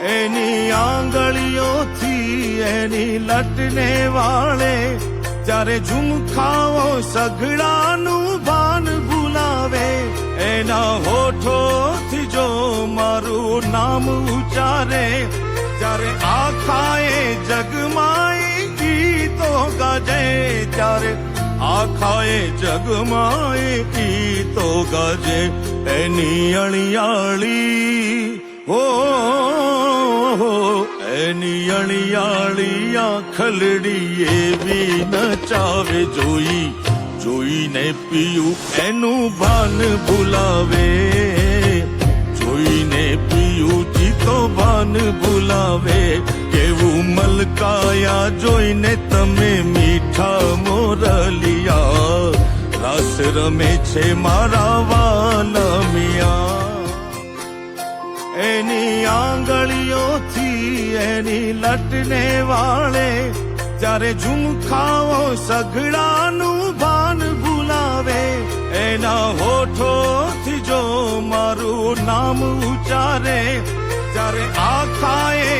એની આંગળીઓથી એની લટને વાળે, જ્યારે ઝુમખાઓ સઘળાનું ભાન ભૂલાવે, એના હોઠોથી જો મારું નામ ઉચ્ચારે, ત્યારે આખાએ જગમાં ગીતો ગાજે, ત્યારે આખાએ જગમાં ગીતો ગાજે. એની અળિયાળી હો, એની અળિયાળી આંખલડી એવી નચાવે, જોઈને પિયું એનું ભાન ભૂલાવે, જોઈને પિયું જીતો ભાન ભૂલાવે. કેવું મલકાયા જોઈને તમે મીઠા મોરલિયા, રાસ રમે છે મારા વાલમિયા. એની આંગળીઓથી એની લટને વાળે, જ્યારે ઝુમખાઓ સઘળાનું ભાન ભૂલાવે, એના હોઠોથી જો મારું નામ ઉચ્ચારે, ત્યારે આખાએ